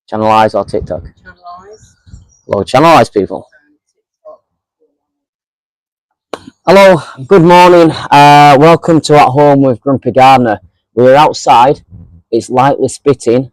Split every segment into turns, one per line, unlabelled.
Channel Eyes or TikTok?
Channel Eyes.
Hello, Channel Eyes people. Hello, good morning. Welcome to At Home with Grumpy Gardener. We're outside. It's lightly spitting.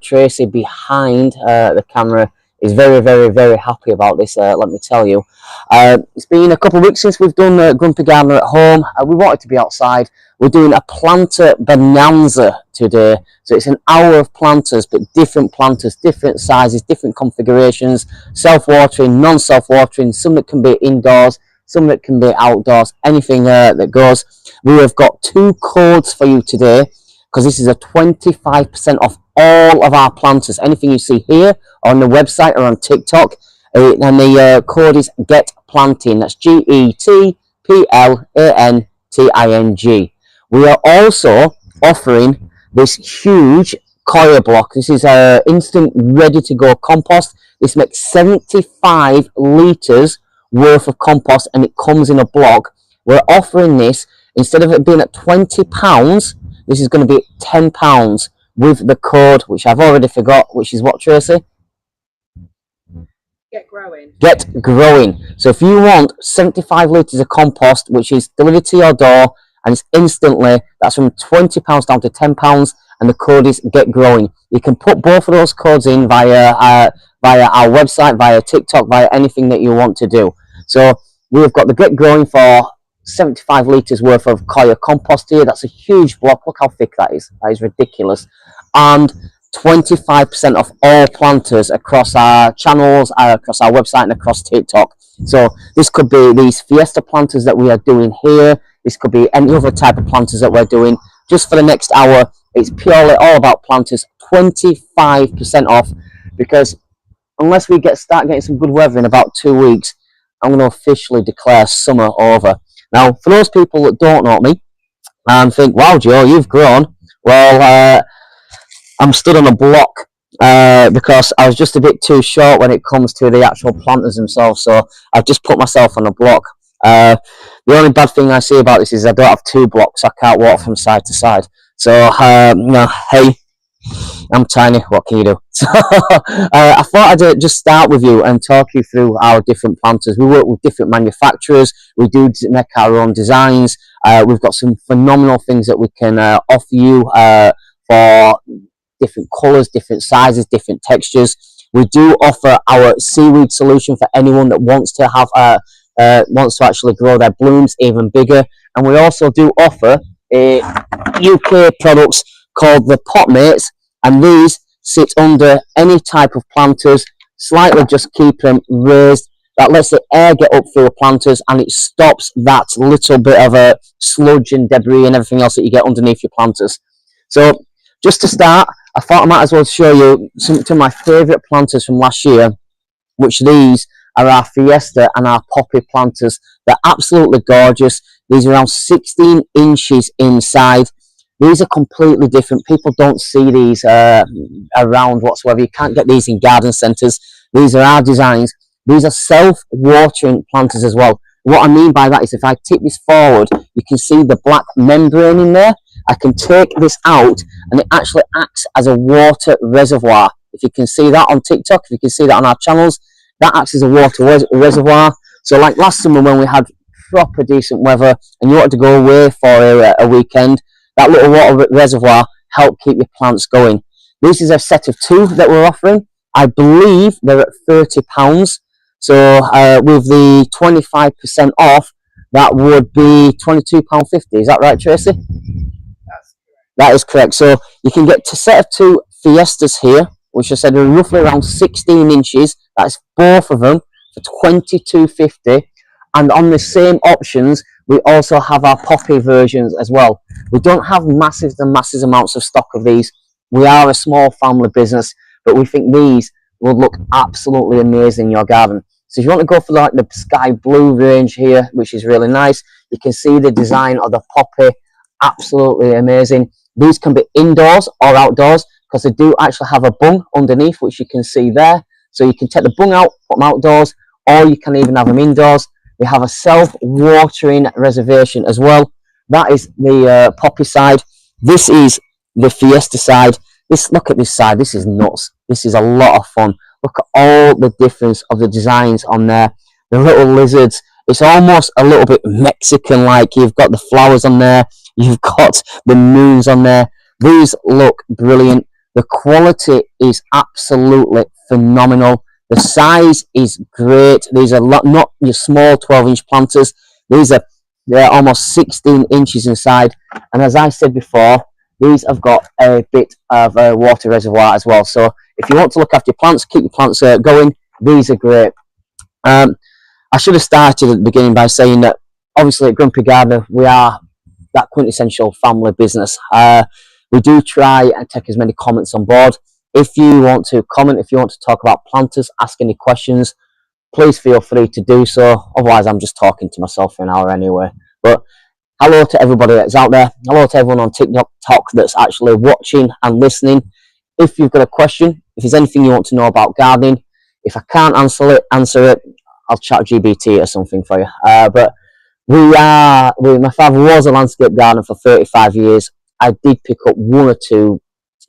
Tracy behind the camera is very, very, very happy about this, let me tell you. It's been a couple of weeks since we've done Grumpy Gardener at home. We wanted to be outside. We're doing a planter bonanza today. So it's an hour of planters, but different planters, different sizes, different configurations, self-watering, non-self-watering, some that can be indoors, some that can be outdoors, anything that goes. We have got 2 codes for you today, because this is a 25% off all of our planters. Anything you see here on the website or on TikTok, and the code is Get Planting. That's GETPLANTING. We are also offering this huge coir block. This is a instant ready to go compost. This makes 75 litres worth of compost, and it comes in a block. We're offering this, instead of it being at £20, this is going to be £10 with the code, which I've already forgot, which is what, Tracy?
Get Growing.
Get Growing. So if you want 75 litres of compost, which is delivered to your door, and it's instantly, that's from £20 down to £10, and the code is Get Growing. You can put both of those codes in via our website, via TikTok, via anything that you want to do. So we've got the Get Growing for 75 litres worth of coir compost here. That's a huge block. Look how thick that is. That is ridiculous. And 25% off all planters across our channels, across our website and across TikTok. So this could be these Fiesta planters that we are doing here. This could be any other type of planters that we're doing. Just for the next hour, it's purely all about planters. 25% off, because unless we start getting some good weather in about 2 weeks, I'm going to officially declare summer over. Now, for those people that don't know me and think, wow, Joe, you've grown. Well, I'm stood on a block because I was just a bit too short when it comes to the actual planters themselves. So I've just put myself on a block. The only bad thing I see about this is I don't have 2 blocks. I can't walk from side to side. So, hey, I'm tiny, what can you do? So I thought I'd just start with you and talk you through our different planters. We work with different manufacturers. We do make our own designs. We've got some phenomenal things that we can offer you for different colours, different sizes, different textures. We do offer our seaweed solution for anyone that wants to have wants to actually grow their blooms even bigger. And we also do offer UK products called the Potmates, and these sit under any type of planters, slightly just keep them raised. That lets the air get up through the planters, and it stops that little bit of a sludge and debris and everything else that you get underneath your planters. So just to start, I thought I might as well show you some of my favourite planters from last year, which these are our Fiesta and our Poppy planters. They're absolutely gorgeous. These are around 16 inches inside. These are completely different. People don't see these around whatsoever. You can't get these in garden centres. These are our designs. These are self-watering planters as well. What I mean by that is if I tip this forward, you can see the black membrane in there. I can take this out and it actually acts as a water reservoir. If you can see that on TikTok, if you can see that on our channels, that acts as a water reservoir. So like last summer when we had proper decent weather and you wanted to go away for a weekend, that little water reservoir helped keep your plants going. This is a set of 2 that we're offering. I believe they're at £30. So with the 25% off, that would be £22.50. Is that right, Tracy?
That's correct.
That is correct. So you can get a set of 2 Fiestas here, which I said are roughly around 16 inches. That's both of them for £22.50. And on the same options, we also have our Poppy versions as well. We don't have massive amounts of stock of these. We are a small family business, but we think these will look absolutely amazing in your garden. So if you want to go for like the sky blue range here, which is really nice, you can see the design of the Poppy, absolutely amazing. These can be indoors or outdoors because they do actually have a bung underneath, which you can see there. So you can take the bung out, put them outdoors, or you can even have them indoors. We have a self-watering reservation as well. That is the Poppy side. This is the Fiesta side. Look at this side. This is nuts. This is a lot of fun. Look at all the difference of the designs on there. The little lizards. It's almost a little bit Mexican-like. You've got the flowers on there. You've got the moons on there. These look brilliant. The quality is absolutely phenomenal. The size is great. These are not your small 12-inch planters. They're almost 16 inches inside. And as I said before, these have got a bit of a water reservoir as well. So if you want to look after your plants, keep your plants going, these are great. I should have started at the beginning by saying that obviously at Grumpy Gardener, we are that quintessential family business. We do try and take as many comments on board. If you want to comment, if you want to talk about planters, ask any questions, please feel free to do so. Otherwise, I'm just talking to myself for an hour anyway. But hello to everybody that's out there. Hello to everyone on TikTok that's actually watching and listening. If you've got a question, if there's anything you want to know about gardening, if I can't answer it, I'll chat GBT or something for you. But my father was a landscape gardener for 35 years. I did pick up one or two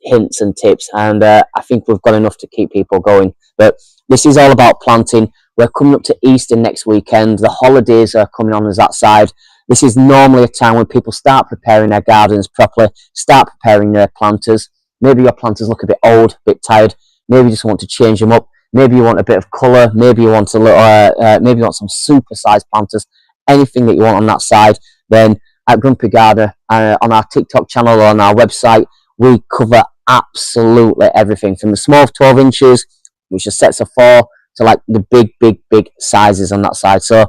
hints and tips, and I think we've got enough to keep people going. But this is all about planting. We're coming up to Easter next weekend. The holidays are coming on as that side. This is normally a time when people start preparing their gardens properly, start preparing their planters. Maybe your planters look a bit old, a bit tired. Maybe you just want to change them up. Maybe you want a bit of colour. Maybe you want maybe you want some super-sized planters. Anything that you want on that side, then at Grumpy Gardener, on our TikTok channel or on our website, we cover absolutely everything from the small 12 inches, which are sets of 4, to like the big sizes on that side. So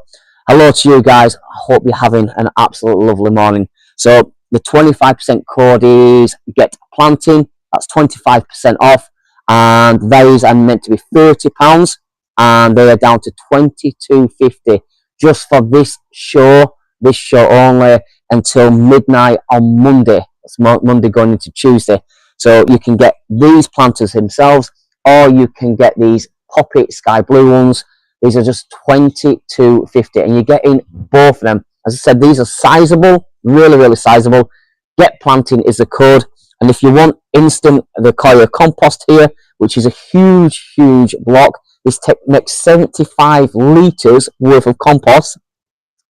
hello to you guys. I hope you're having an absolutely lovely morning. So the 25% code is get planting. That's 25% off, and those are meant to be £30, and they are down to £22.50 just for this show only until midnight on Monday. It's Monday going into Tuesday. So you can get these planters themselves, or you can get these Poppy Sky Blue ones. These are just £22.50, and you're getting both of them. As I said, these are sizable, really sizable. Get planting is the code. And if you want instant, the Coir compost here, which is a huge block, this makes 75 litres worth of compost,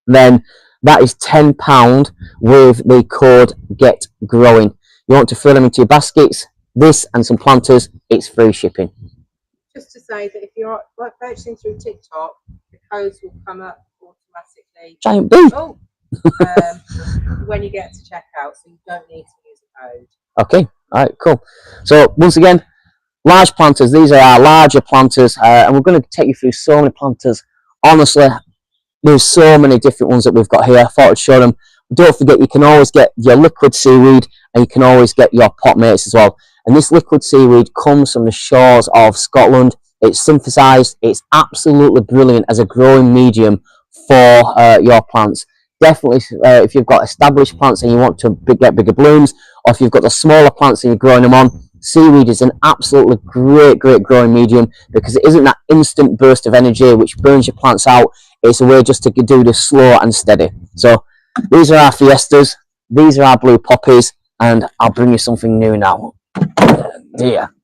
then that is £10 with the code Get Growing. You want to fill them into your baskets, this and some planters, it's free shipping.
Just to say that if you're purchasing through TikTok, the codes will come up automatically.
Giant bee!
Oh, when you get to checkout, so you don't need to use a code.
Okay, alright, cool. So once again, large planters, these are our larger planters, and we're going to take you through so many planters. Honestly, there's so many different ones that we've got here. I thought I'd show them. Don't forget, you can always get your liquid seaweed, and you can always get your pot mates as well. And this liquid seaweed comes from the shores of Scotland. It's synthesized. It's absolutely brilliant as a growing medium for your plants. Definitely, if you've got established plants and you want to get bigger blooms, or if you've got the smaller plants and you're growing them on, seaweed is an absolutely great growing medium, because it isn't that instant burst of energy which burns your plants out. It's a way just to do this slow and steady. So these are our Fiestas, these are our blue poppies, and I'll bring you something new now. Dear.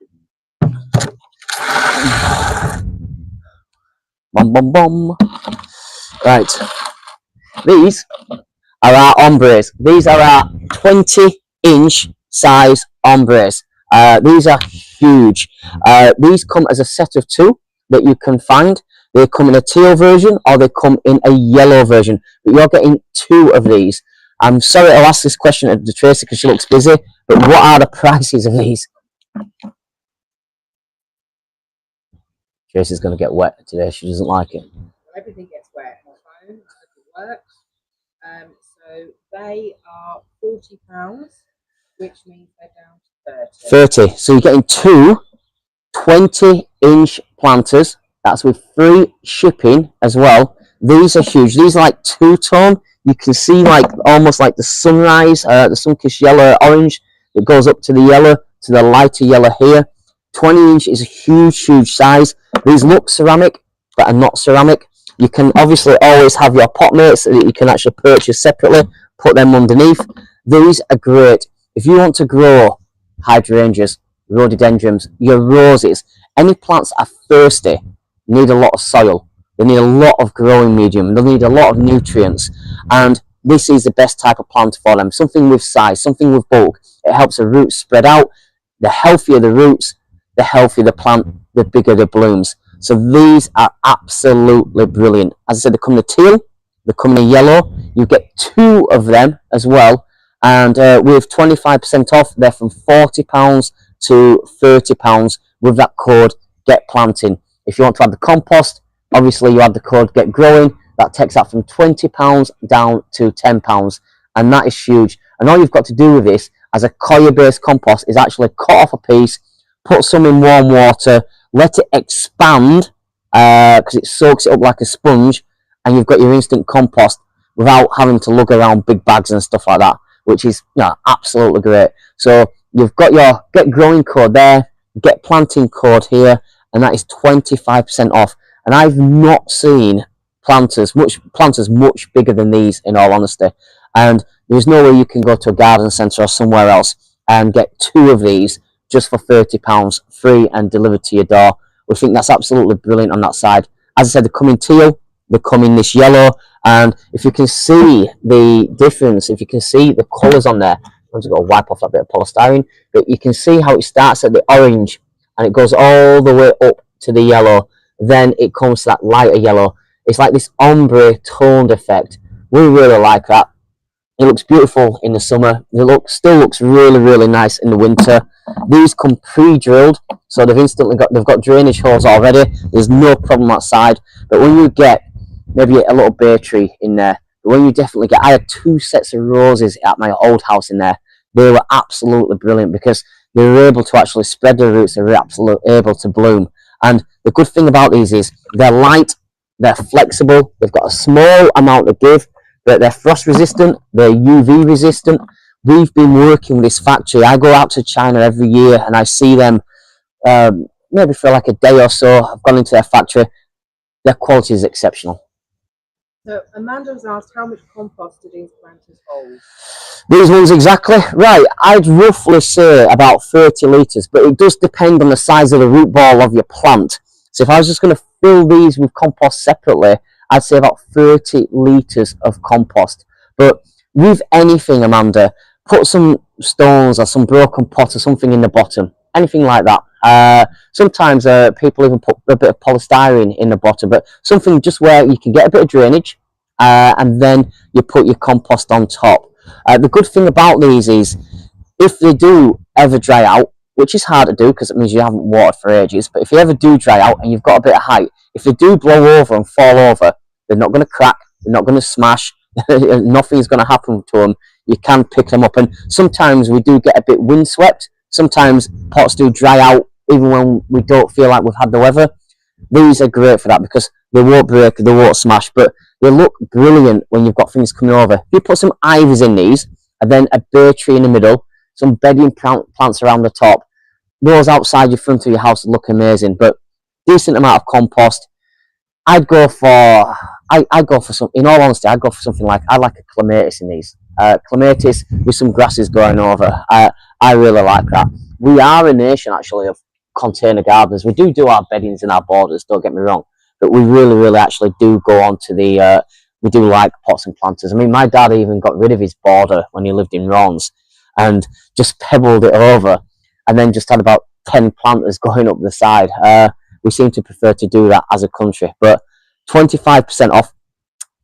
Bum. Right. These are our ombres. These are our 20-inch size ombres. These are huge. These come as a set of 2 that you can find. They come in a teal version, or they come in a yellow version. But you're getting 2 of these. I'm sorry I'll ask this question to Tracy because she looks busy, but what are the prices of these? Tracy's going to get wet today. She doesn't like it.
Everything gets wet on my phone. I hope it works. So they are £40, which means they're down to
30. So you're getting 2 20-inch planters. That's with free shipping as well. These are huge. These are like 2-tone. You can see like almost like the sunrise, the sun-kissed yellow orange that goes up to the yellow, to the lighter yellow here. 20-inch is a huge size. These look ceramic, but are not ceramic. You can obviously always have your pot mates that you can actually purchase separately, put them underneath. These are great. If you want to grow hydrangeas, rhododendrons, your roses, any plants that are thirsty need a lot of soil. They need a lot of growing medium. They need a lot of nutrients. And this is the best type of plant for them. Something with size, something with bulk. It helps the roots spread out. The healthier the roots, the healthier the plant, the bigger the blooms. So these are absolutely brilliant. As I said, they come in teal, they come in yellow. You get 2 of them as well. And with 25% off, they're from £40 to £30 with that code Get Planting. If you want to add the compost, obviously you add the code Get Growing. That takes that from £20 down to £10, and that is huge. And all you've got to do with this as a coir-based compost is actually cut off a piece, put some in warm water, let it expand because it soaks it up like a sponge, and you've got your instant compost without having to lug around big bags and stuff like that, which is absolutely great. So you've got your Get Growing code there, Get Planting code here, and that is 25% off. And I've not seen planters much bigger than these, in all honesty. And there's no way you can go to a garden centre or somewhere else and get 2 of these just for £30 free and delivered to your door. We think that's absolutely brilliant on that side. As I said, they come in teal, they come in this yellow, and if you can see the difference, if you can see the colours on there, I'm just going to wipe off that bit of polystyrene, but you can see how it starts at the orange and it goes all the way up to the yellow, then it comes to that lighter yellow. It's like this ombre toned effect. We really like that. It looks beautiful in the summer. It still looks really, really nice in the winter. These come pre-drilled, so they've got drainage holes already. There's no problem outside. But when you get maybe a little bay tree in there, when you definitely get, I had 2 sets of roses at my old house in there. They were absolutely brilliant because they were able to actually spread their roots. They were absolutely able to bloom. And the good thing about these is they're light, they're flexible, they've got a small amount to give, but they're frost resistant, they're UV resistant. We've been working with this factory. I go out to China every year and I see them maybe for like a day or so. I've gone into their factory. Their quality is exceptional.
So Amanda was asked, how much compost do these planters hold?
These ones exactly. Right, I'd roughly say about 30 litres, but it does depend on the size of the root ball of your plant. So if I was just going to fill these with compost separately, I'd say about 30 litres of compost. But with anything, Amanda, put some stones or some broken pot or something in the bottom, anything like that. Sometimes people even put a bit of polystyrene in the bottom, but something just where you can get a bit of drainage, and then you put your compost on top. The good thing about these is if they do ever dry out, which is hard to do because it means you haven't watered for ages, but if you ever do dry out and you've got a bit of height, if they do blow over and fall over, they're not going to crack, they're not going to smash, nothing's going to happen to them. You can pick them up, and sometimes we do get a bit windswept. Sometimes pots do dry out even when we don't feel like we've had the weather. These are great for that because they won't break, they won't smash, but they look brilliant when you've got things coming over. If you put some ivies in these, and then a bay tree in the middle, some bedding plants around the top, those outside your front of your house look amazing. But decent amount of compost. I'd go for some, in all honesty, I'd go for something like, I like a clematis in these. Clematis with some grasses going over. I really like that. We are a nation actually of container gardeners. We do our beddings and our borders, don't get me wrong, but we really actually do go on to the, we do like pots and planters. I mean, my dad even got rid of his border when he lived in Raunds and just pebbled it over and then just had about 10 planters going up the side. We seem to prefer to do that as a country, but 25% off,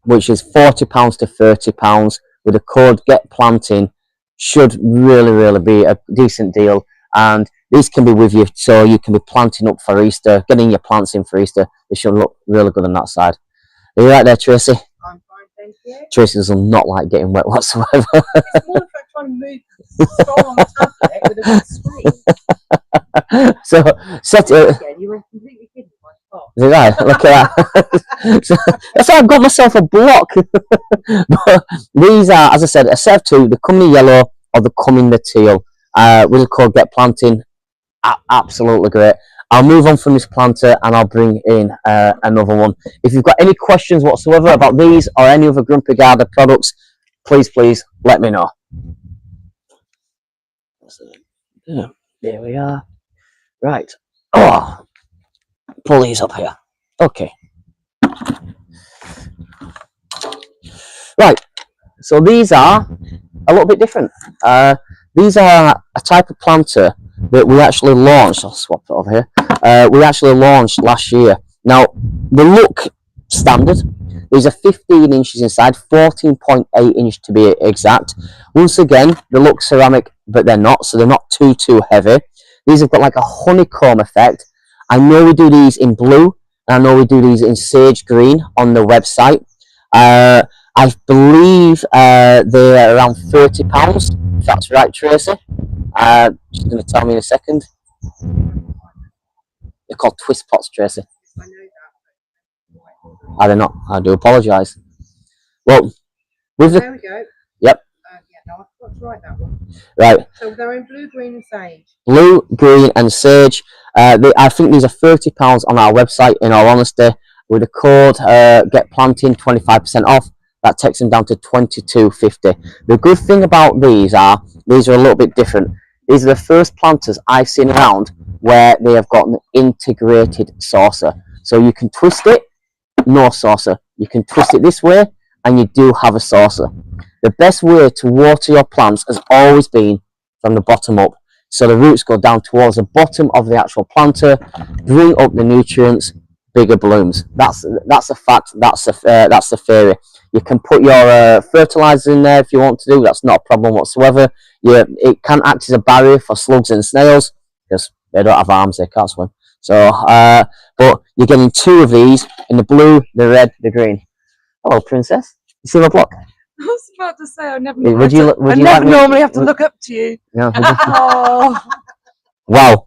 which is £40 to £30 with the code Get Planting, should really be a decent deal. And these can be with you, so you can be planting up for Easter, getting your plants in for Easter. They should look really good on that side. Are you right there, Tracy?
I'm fine, thank you.
Tracy does not like getting wet whatsoever.
It's more like trying to move the scroll on the tablet with a big screen.
So, set it.
Again, you were completely hidden by the pot.
Is it right? Look at that. So, that's why I've got myself a block. But these are, as I said, a set of 2. They come in yellow or they come in the teal. With the code Get Planting, absolutely great. I'll move on from this planter and I'll bring in another one. If you've got any questions whatsoever about these or any other Grumpy Garden products, please let me know. There we are. Right. Oh, pull these up here. Okay. Right. So these are a little bit different. These are a type of planter that we actually launched. I'll swap it over here. We actually launched last year. Now, they look standard. These are 15 inches inside, 14.8 inch to be exact. Once again, they look ceramic, but they're not, so they're not too heavy. These have got like a honeycomb effect. I know we do these in blue, and I know we do these in sage green on the website. I believe they're around £30, if that's right, Tracy. She's going to tell me in a second. They're called twist pots, Tracy.
I know that.
Are they not? I do apologise. Well, with the
There we go.
Yep.
Yeah, no, I forgot to write that one.
Right,
So they're in blue, green, and sage.
blue, green, and sage. I think these are £30 on our website. In all honesty, with the code Get Planting 25% off, that takes them down to $22.50. The good thing about these are a little bit different. These are the first planters I've seen around where they have got an integrated saucer. So you can twist it, no saucer. You can twist it this way, and you do have a saucer. The best way to water your plants has always been from the bottom up. So the roots go down towards the bottom of the actual planter, bring up the nutrients, bigger blooms. That's a fact. That's the theory. You can put your fertilizer in there if you want to do. That's not a problem whatsoever. It can act as a barrier for slugs and snails because they don't have arms, they can't swim. So, but you're getting two of these in the blue, the red, the green. Hello, princess. You see my block?
I was about to say I never.
Would you like me-
normally have to look up to you.
No,
Oh,
wow.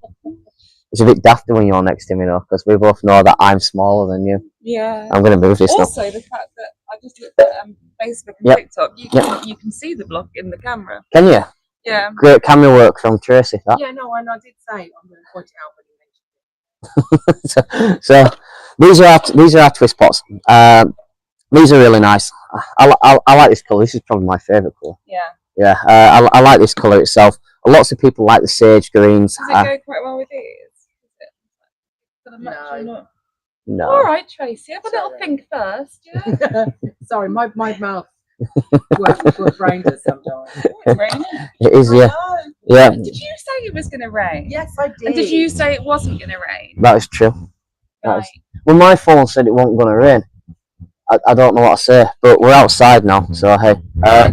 It's a bit daft when you're next to me though, because we both know that I'm smaller than you.
yeah.
I'm going to move this now.
Also, the fact that I just looked at Facebook and
Yep.
TikTok, you can see the block in the camera.
Can you?
Yeah.
Great camera work from Tracy. That.
Yeah, no, and I did say I'm going to point it out when you mentioned it.
So these are our twist pots. These are really nice. I like this colour. This is probably my favourite colour.
Yeah.
Yeah, I like this colour itself. Lots of people like the sage greens.
Does it go quite well with these? Is it gonna match or
No.
not?
No,
All right, Tracy. Have a little
Sorry.
think first. Yeah.
Sorry, my mouth works for a brain does sometimes.
Oh, it's raining.
it is. Yeah,
I know.
yeah,
Did you say it was going to rain?
Yes, I did.
And did you say it wasn't going to rain?
that is true. That
Right.
is, well, my phone said it wasn't going to rain. I don't know what to say, but we're outside now, so hey.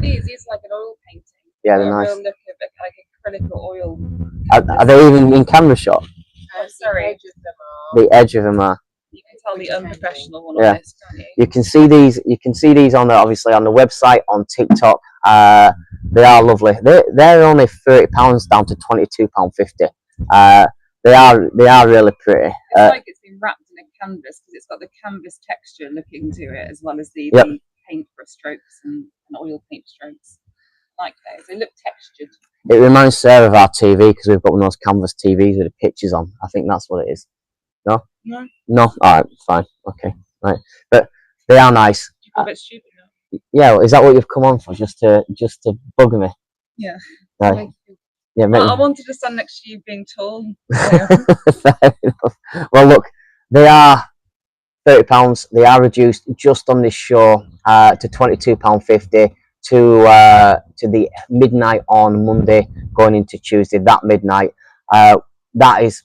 These is like an oil painting.
Yeah, they're
A
nice.
real look of it, like acrylic or oil.
Are they even in camera shot?
Sorry.
The edge of them are.
The edge of them are.
You can tell the unprofessional one
Yeah.
on this, can't you?
You can see these. You can see these on the obviously on the website, on TikTok. They are lovely. They're only £30 down to £22.50. They are really pretty.
It's like it's been wrapped in a canvas because it's got the canvas texture looking to it as well as the,
Yep.
the paint brush strokes and oil paint strokes. Like those, they look textured.
It reminds Sarah of our TV because we've got one of those canvas TVs with the pictures on. I think that's what it is. No.
No.
No. All right. Fine. Okay. Right. But they are nice.
You feel a bit stupid now.
Yeah. Is that what you've come on for? Just to bug me?
Yeah.
Right. Yeah.
I wanted to stand next to you being tall.
Fair enough. Well, look, they are £30. They are reduced just on this show to £22.50 to the midnight on Monday, going into Tuesday. That midnight, that is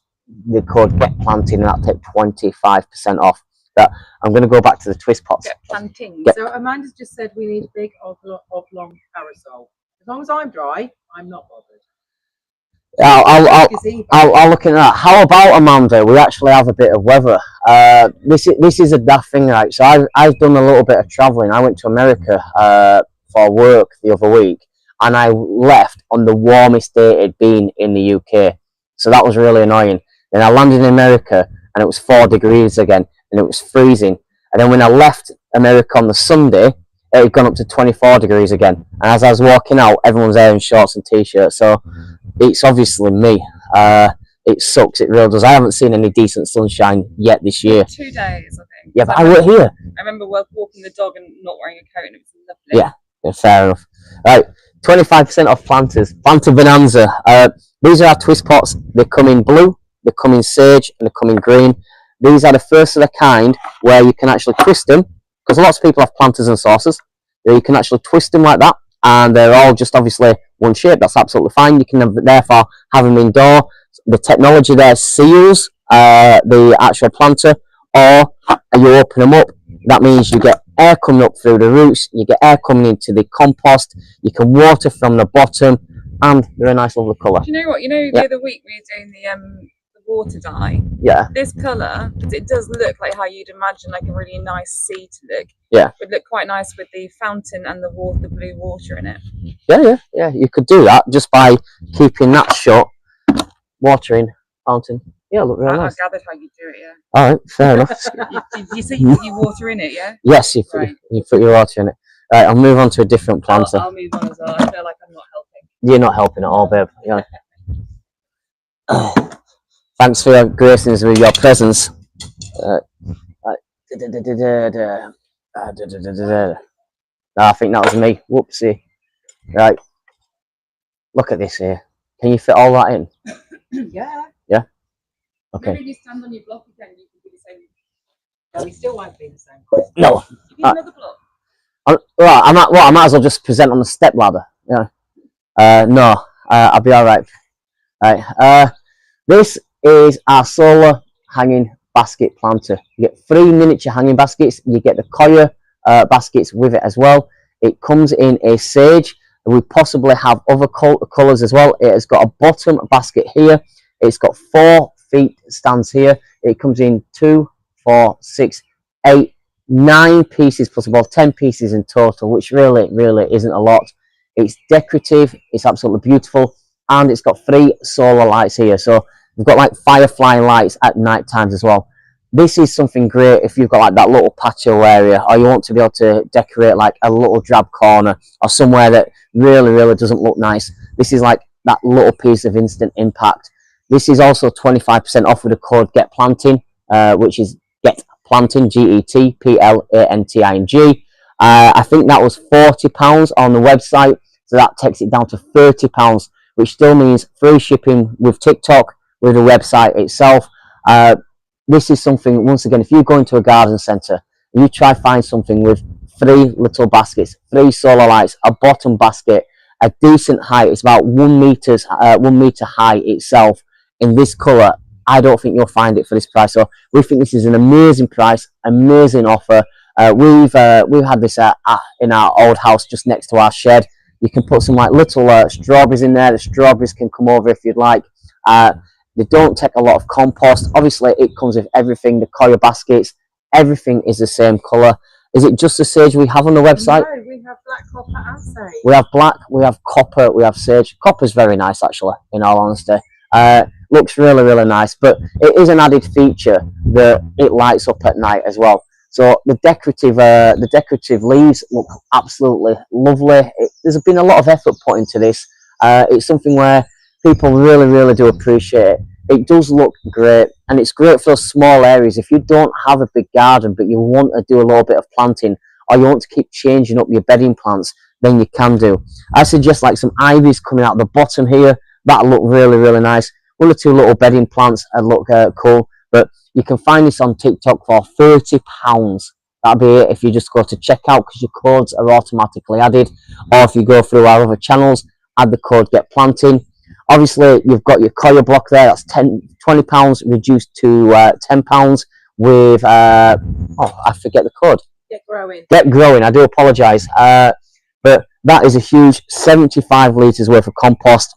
the code Get Planting, and that'll take 25% off. But I'm going to go back to the twist pots.
Get planting.
Yep.
So Amanda's just said we need a big oblong parasol. As long as I'm dry, I'm not bothered.
I'll look at that. How about Amanda? We actually have a bit of weather. This is a daft thing, right? So I've done a little bit of travelling. I went to America for work the other week, and I left on the warmest day it'd been in the UK. So that was really annoying. Then I landed in America, and it was 4 degrees again, and it was freezing. And then when I left America on the Sunday, it had gone up to 24 degrees again. And as I was walking out, everyone's there in shorts and t-shirts. So it's obviously me. It sucks. It really does. I haven't seen any decent sunshine yet this year.
2 days, I think.
Yeah, but I work here.
I remember walking the dog and not wearing a coat, and it was lovely.
Yeah, fair enough. Right, 25% off planters. Planter Bonanza. These are our twist pots. They come in blue, they come in sage, and they come in green. These are the first of the kind where you can actually twist them, because lots of people have planters and saucers. You can actually twist them like that, and they're all just obviously one shape. That's absolutely fine. You can therefore have them indoor. The technology there seals the actual planter, or you open them up. That means you get air coming up through the roots, you get air coming into the compost, you can water from the bottom, and they're a nice lovely colour.
Do you know what? You know, the other week we were doing the water dye.
Yeah.
This colour, because it does look like how you'd imagine like a really nice sea to look.
Yeah.
Would look quite nice with the fountain and the blue water in it.
Yeah. You could do that just by keeping that shut, watering, fountain. Yeah, look really nice.
I gathered how you do it, yeah.
All right, fair enough.
You say you put your water in it, yeah?
Yes, you put your water in it. Right, I'll move on to a different planter.
I'll move on as well. I feel like I'm not helping.
You're not helping at all, babe. Yeah. Thanks for gracing us with your presence. I think that was me. Whoopsie. Right. Look at this here. Can you fit all that in?
Yeah.
Okay.
Maybe if you stand on your block again, you can do the same.
No, we still won't be the same price.
No.
Give me another block.
Well, I might as well just present on the step ladder. Yeah. No. I'll be all right. Right. This is our solar hanging basket planter. You get 3 miniature hanging baskets. You get the Koya baskets with it as well. It comes in a sage. We possibly have other colours as well. It has got a bottom basket here. It's got 4 feet stands here. It comes in 2, 4, 6, 8, 9 pieces plus about 10 pieces in total, which really isn't a lot. It's decorative. It's absolutely beautiful, and it's got 3 solar lights here. So we've got like firefly lights at night times as well. This is something great if you've got like that little patio area, or you want to be able to decorate like a little drab corner or somewhere that really doesn't look nice. This is like that little piece of instant impact. This is also 25% off with the code GETPLANTING, which is GETPLANTING, GETPLANTING. I think that was £40 on the website, so that takes it down to £30, which still means free shipping with TikTok, with the website itself. This is something, once again, if you go into a garden centre, you try find something with 3 little baskets, 3 solar lights, a bottom basket, a decent height. It's about 1 metre high itself. In this colour, I don't think you'll find it for this price. So we think this is an amazing price, amazing offer. We've had this in our old house just next to our shed. You can put some like little strawberries in there. The strawberries can come over if you'd like. They don't take a lot of compost. Obviously, it comes with everything. The Koya baskets, everything is the same colour. Is it just the sage we have on the website?
No, we have black, copper, and sage.
We have black, we have copper, we have sage. Copper's very nice, actually, in all honesty. Looks really nice, but it is an added feature that it lights up at night as well. So the decorative leaves look absolutely lovely. There's been a lot of effort put into this. It's something where people really do appreciate it. It does look great, and it's great for those small areas. If you don't have a big garden, but you want to do a little bit of planting, or you want to keep changing up your bedding plants, then you can do. I suggest like some ivies coming out the bottom here. That'll look really nice. 1 or 2 little bedding plants look cool. But you can find this on TikTok for £30. That'll be it if you just go to checkout, because your codes are automatically added. Or if you go through our other channels, add the code GETPLANTING. Obviously, you've got your Koya block there. That's £20 reduced to £10 with, I forget the code.
Get growing.
Get growing. I do apologise. But that is a huge 75 litres worth of compost.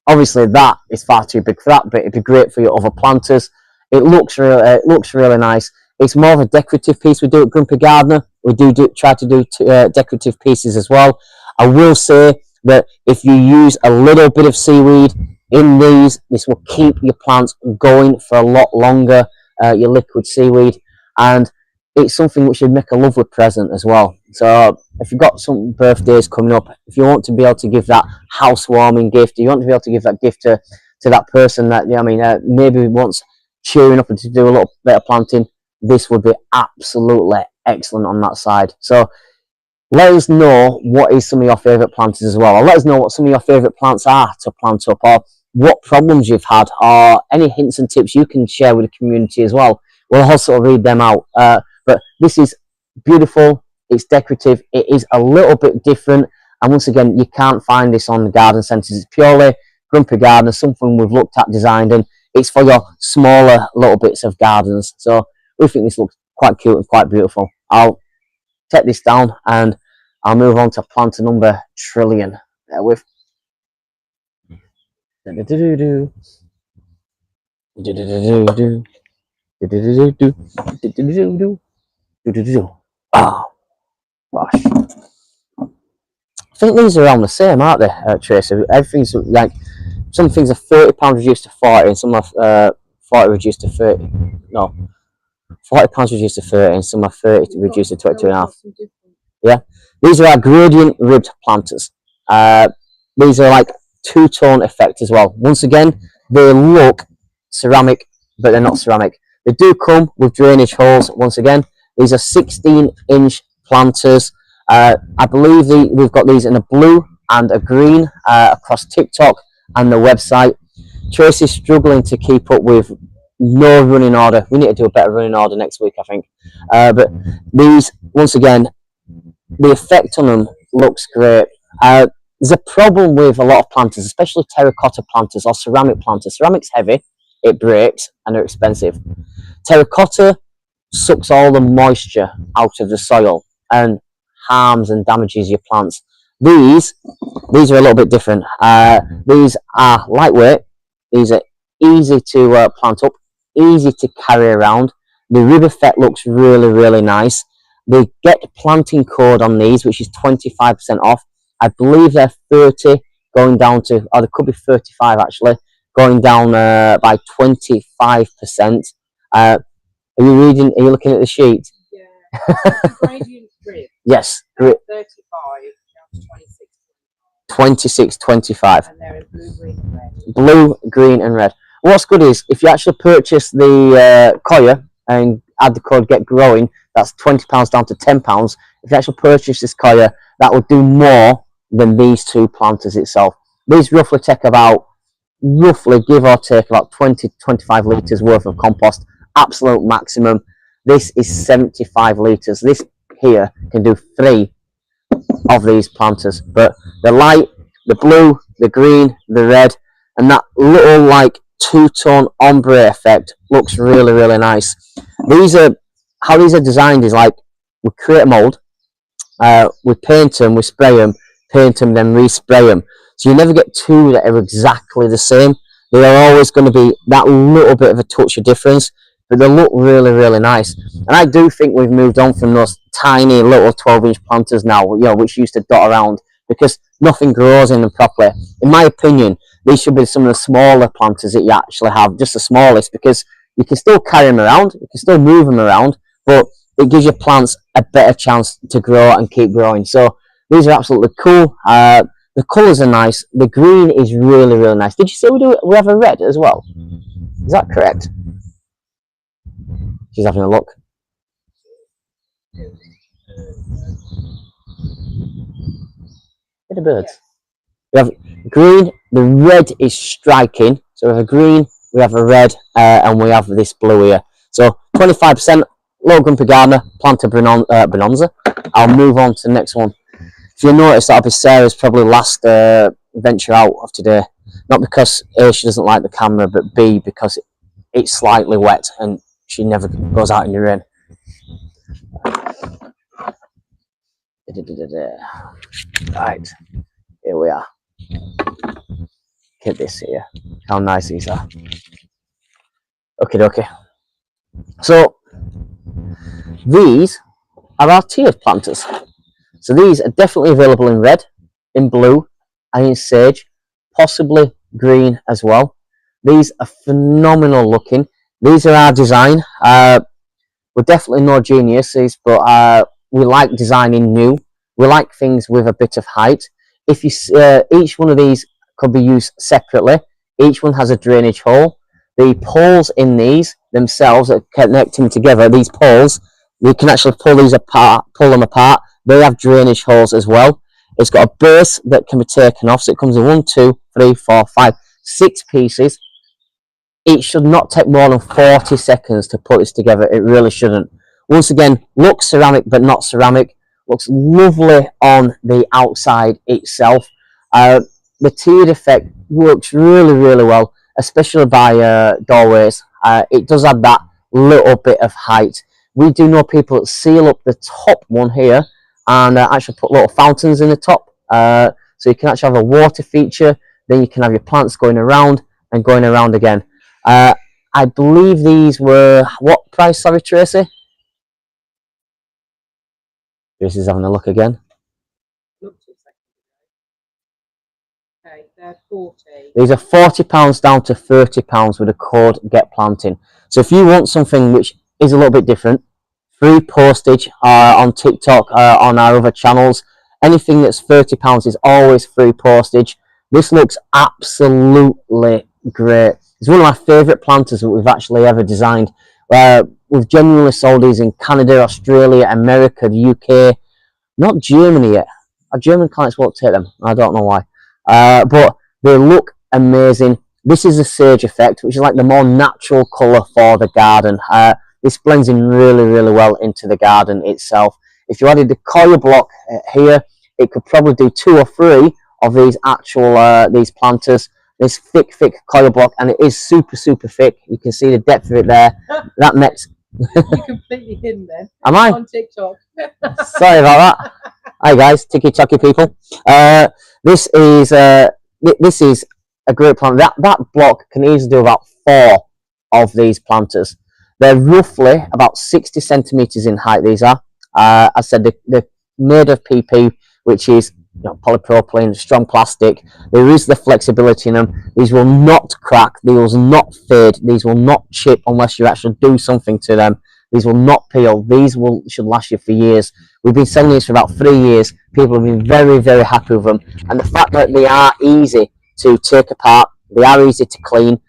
Obviously, that is far too big for that, but it'd be great for your other planters. It looks really nice. It's more of a decorative piece. We do at Grumpy Gardener. We try to do decorative pieces as well. I will say that if you use a little bit of seaweed in these, this will keep your plants going for a lot longer, your liquid seaweed, and it's something which would make a lovely present as well. So if you've got some birthdays coming up, if you want to be able to give that housewarming gift, you want to be able to give that gift to that person that, maybe wants cheering up and to do a little bit of planting, this would be absolutely excellent on that side. So let us know what is some of your favourite planters as well, or let us know what some of your favourite plants are to plant up, or what problems you've had, or any hints and tips you can share with the community as well. We'll also read them out. But this is beautiful. It's decorative. It is a little bit different. And once again, you can't find this on the garden centres. It's purely Grumpy Gardener, something we've looked at, designed, and it's for your smaller little bits of gardens. So we think this looks quite cute and quite beautiful. I'll take this down and I'll move on to planter number trillion. There with. Oh gosh. I think these are around the same, aren't they, Tracy? Everything's like, some things are £30 reduced to 40, and some are 40 reduced to 30. No, £40 reduced to 30, and some are 30 reduced to 22.5. Yeah, these are our gradient ribbed planters. These are like two-tone effect as well. Once again, they look ceramic, but they're not ceramic. They do come with drainage holes. Once again, these are 16-inch planters. I believe we've got these in a blue and a green across TikTok and the website. Tracy's struggling to keep up with no running order. We need to do a better running order next week, I think. But these, once again, the effect on them looks great. There's a problem with a lot of planters, especially terracotta planters or ceramic planters. Ceramic's heavy, it breaks, and they're expensive. Terracotta sucks all the moisture out of the soil and harms and damages your plants. These are a little bit different. These are lightweight. These are easy to plant up, easy to carry around. The rib effect looks really, really nice. They get planting code on these, which is 25% off. I believe they're 30 going down to, or there could be 35 actually, going down by 25%. Are you reading? Are you looking at the sheet?
Yeah. Gradient rib.
Yes.
35 down to 26.
26.25.
And they're in blue, green, and red.
Blue, green, and red. What's good is if you actually purchase the Koya and add the code Get Growing, that's £20 down to £10. If you actually purchase this Koya, that will do more than these two planters itself. These roughly take about, give or take, about 20 to 25 litres worth of compost. Absolute maximum. This is 75 litres. This here can do 3 of these planters, but the light, the blue, the green, the red, and that little like two-tone ombre effect looks really, really nice. How these are designed is like, we create a mold, we paint them, we spray them, paint them, then respray them. So you never get two that are exactly the same. They are always going to be that little bit of a touch of difference, but they look really, really nice. And I do think we've moved on from those tiny little 12-inch planters now, which used to dot around, because nothing grows in them properly. In my opinion, these should be some of the smaller planters that you actually have, just the smallest, because you can still carry them around, you can still move them around, but it gives your plants a better chance to grow and keep growing. So these are absolutely cool. The colours are nice. The green is really, really nice. Did you say we have a red as well? Is that correct? She's having a look. Get the birds. We have green. The red is striking. So we have a green, we have a red, and we have this blue here. So 25%. Low Grumpy Gardener, Planter Bonanza. I'll move on to the next one. If you notice, that'll be Sarah's probably last venture out of today. Not because A, she doesn't like the camera, but B, because it's slightly wet and she never goes out in the rain. Right, here we are. Look at this here. How nice these are. Okay. So these are our tiered planters. So these are definitely available in red, in blue, and in sage, possibly green as well. These are phenomenal looking. These are our design. We're definitely no geniuses, but we like designing new. We like things with a bit of height. If you each one of these could be used separately. Each one has a drainage hole. The poles in these themselves are connecting together. These poles, we can actually pull these apart, pull them apart. They have drainage holes as well. It's got a base that can be taken off, so it comes in 1, 2, 3, 4, 5, 6 pieces. It should not take more than 40 seconds to put this together. It really shouldn't. Once again, looks ceramic but not ceramic. Looks lovely on the outside itself. The tiered effect works really, really well, especially by doorways. It does add that little bit of height. We do know people that seal up the top one here and actually put little fountains in the top. So you can actually have a water feature. Then you can have your plants going around and going around again. I believe these were, what price, sorry, Tracy? Tracy's having a look again.
Look 2 seconds. Okay, they're 40.
These are £40 down to £30 with the code Get Planting. So if you want something which is a little bit different, free postage on TikTok, on our other channels, anything that's £30 is always free postage. This looks absolutely great. It's one of my favourite planters that we've actually ever designed. We've genuinely sold these in Canada, Australia, America, the UK, not Germany yet. Our German clients won't take them. I don't know why. But they look amazing. This is the sage effect, which is like the more natural colour for the garden. This blends in really, really well into the garden itself. If you added the coil block here, it could probably do 2 or 3 of these actual these planters. This thick coil block, and it is super thick. You can see the depth of it there. That makes
You're completely hidden then.
Am I?
On TikTok.
Sorry about that. Hi guys, TikTok people. This is a great plant. That block can easily do about 4 of these planters. They're roughly about 60 centimeters in height. These are. I said they're made of PP, which is polypropylene, strong plastic. There is the flexibility in them. These will not crack. These will not fade. These will not chip unless you actually do something to them. These will not peel. These should last you for years. We've been selling these for about 3 years. People have been very, very happy with them. And the fact that they are easy to take apart, they are easy to clean.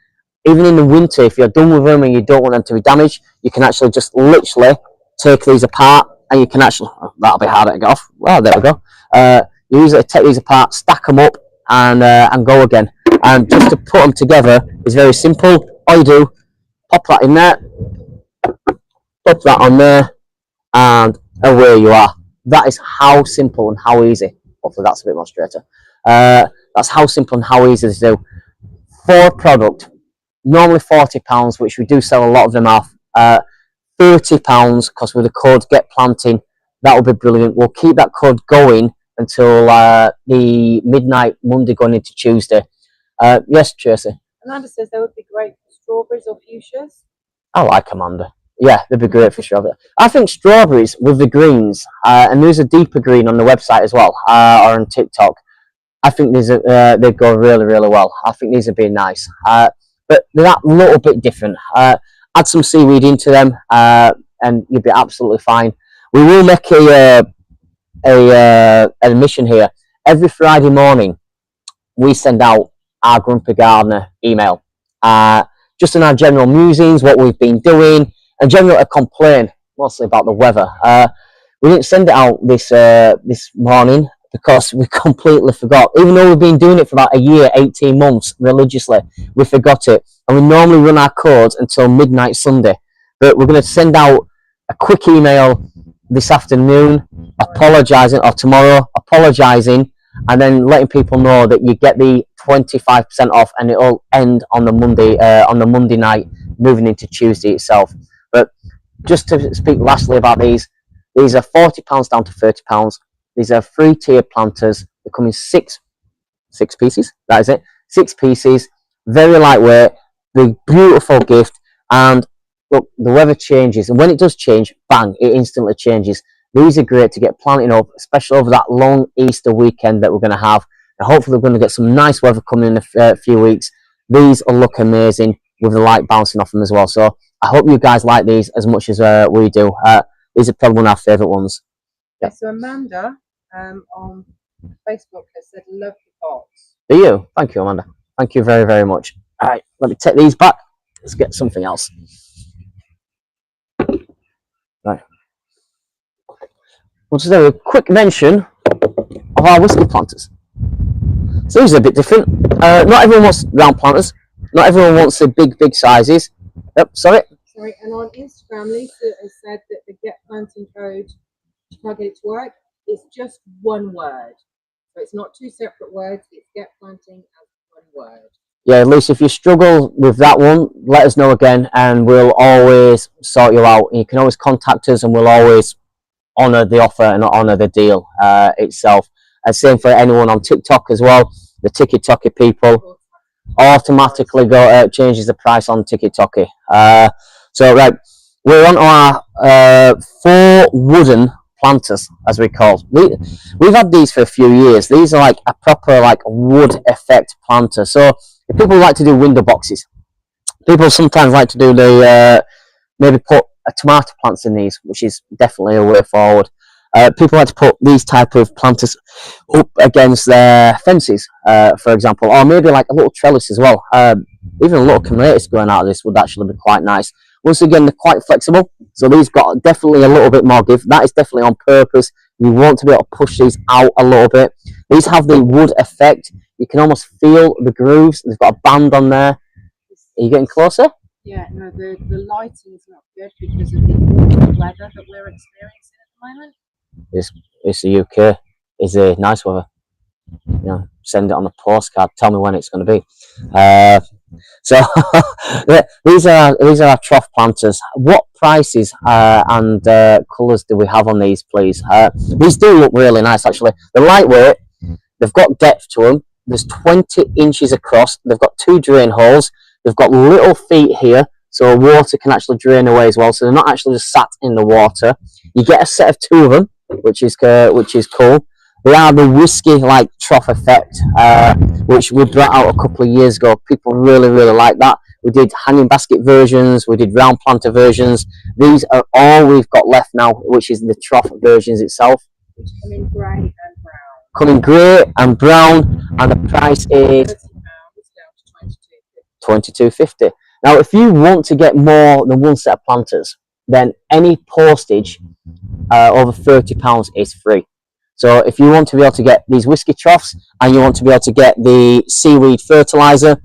Even in the winter, if you're done with them and you don't want them to be damaged, you can actually just literally take these apart, and you can actually, that'll be harder to get off. Well, there we go. You usually take these apart, stack them up, and go again. And just to put them together is very simple. All you do, pop that in there, pop that on there, and away you are. That is how simple and how easy. Hopefully that's a bit more straighter. That's how simple and how easy to do. For a product, normally £40, which we do sell a lot of them off. £30, because with the code Get Planting, that will be brilliant. We'll keep that code going until the midnight Monday going into Tuesday. Yes, Tracy?
Amanda says they would be great for strawberries or fuchsias.
I like Amanda. Yeah, they'd be great for strawberry. I think strawberries with the greens, and there's a deeper green on the website as well, or on TikTok. I think these they'd go really, really well. I think these would be nice. But they're that little bit different. Add some seaweed into them, and you'd be absolutely fine. We will make an admission here. Every Friday morning, we send out our Grumpy Gardener email. Just in our general musings, what we've been doing, and generally a complaint, mostly about the weather. We didn't send it out this morning because we completely forgot. Even though we've been doing it for about a year, 18 months, religiously, we forgot it. And we normally run our codes until midnight Sunday. But we're going to send out a quick email this afternoon, apologising, or tomorrow, apologising, and then letting people know that you get the 25% off, and it'll end on the Monday night, moving into Tuesday itself. But just to speak lastly about these are £40 down to £30. These are 3-tiered planters. They come in six pieces. That is it. 6 pieces. Very lightweight. The beautiful gift. And look, the weather changes, and when it does change, bang, it instantly changes. These are great to get planting up, especially over that long Easter weekend that we're going to have. And hopefully we're going to get some nice weather coming in a few weeks. These will look amazing with the light bouncing off them as well. So I hope you guys like these as much as we do. These are probably one of our favourite ones.
Yeah. So Amanda on Facebook has said, love the pots.
Do you? Thank you, Amanda. Thank you very, very much. All right, let me take these back. Let's get something else. Right. We'll just do a quick mention of our whiskey planters. So these are a bit different. Not everyone wants round planters. Not everyone wants the big sizes. Yep, sorry.
Sorry, and on Instagram, Lisa has said that the Get Planting code, to try to get it to work, is just one word. So it's not two separate words, it's Get Planting as one word.
Yeah, Lisa, if you struggle with that one, let us know again and we'll always sort you out. You can always contact us and we'll always honour the offer and honour the deal itself. And same for anyone on TikTok as well. The TikToky people automatically changes the price on TikToky. So right, we're on our 4 wooden planters, as we call. We've had these for a few years. These are like a proper like wood effect planter. So if people like to do window boxes, people sometimes like to do the maybe put a tomato plants in these, which is definitely a way forward. People like to put these type of planters up against their fences, for example, or maybe like a little trellis as well. Even a little clematis going out of this would actually be quite nice. Once again, they're quite flexible, so these got definitely a little bit more give. That is definitely on purpose. You want to be able to push these out a little bit. These have the wood effect. You can almost feel the grooves. They've got a band on there. Are you getting closer?
Yeah, no, the lighting is not good because of the awful weather that we're experiencing at the moment.
It's the UK. It's a nice weather. You know, send it on a postcard. Tell me when it's going to be. So these are our trough planters. What prices and colours do we have on these, please? These do look really nice, actually. They're lightweight. They've got depth to them. There's 20 inches across. They've got 2 drain holes. They've got little feet here, so water can actually drain away as well. So they're not actually just sat in the water. You get a set of 2 of them, which is cool. They are the whiskey like trough effect, which we brought out a couple of years ago. People really like that. We did hanging basket versions, we did round planter versions. These are all we've got left now, which is the trough versions itself.
Which come in grey and brown.
Coming grey and brown, and the price is
£30 down to
£22.50. Now, if you want to get more than one set of planters, then any postage over £30 is free. So if you want to be able to get these whiskey troughs and you want to be able to get the seaweed fertilizer,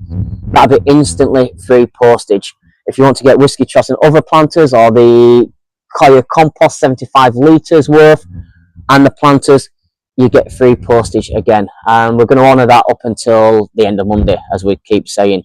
that'll be instantly free postage. If you want to get whiskey troughs and other planters, or the Coir compost 75 litres worth, and the planters, you get free postage again. And we're going to honour that up until the end of Monday, as we keep saying.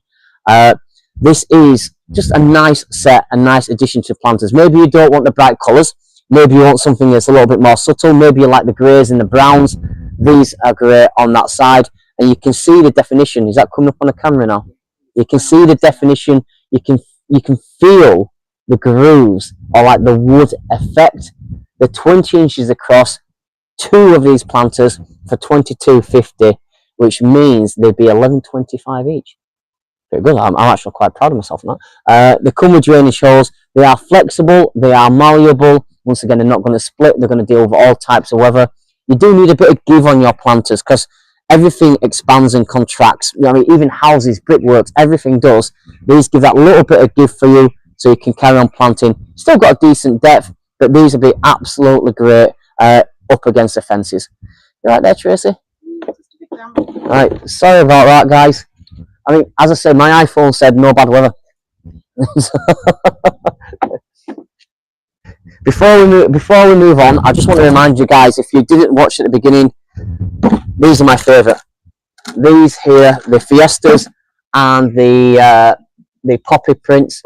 This is just a nice set, a nice addition to planters. Maybe you don't want the bright colours. Maybe you want something that's a little bit more subtle. Maybe you like the greys and the browns. These are great on that side. And you can see the definition. Is that coming up on the camera now? You can see the definition. You can feel the grooves, or like the wood effect. They're 20 inches across. 2 of these planters for £22.50, which means they'd be £11.25 each. Pretty good. I'm actually quite proud of myself on that. They come with drainage holes. They are flexible. They are malleable. Once again, they're not going to split. They're going to deal with all types of weather. You do need a bit of give on your planters because everything expands and contracts. I mean, even houses, brickworks, everything does. These give that little bit of give for you so you can carry on planting. Still got a decent depth, but these will be absolutely great up against the fences. You right there, Tracy? Right, sorry about that, guys. I mean, as I said, my iPhone said no bad weather. Before we move on, I just want to remind you guys, if you didn't watch at the beginning, these are my favourite. These here, the Fiestas and the Poppy Prints.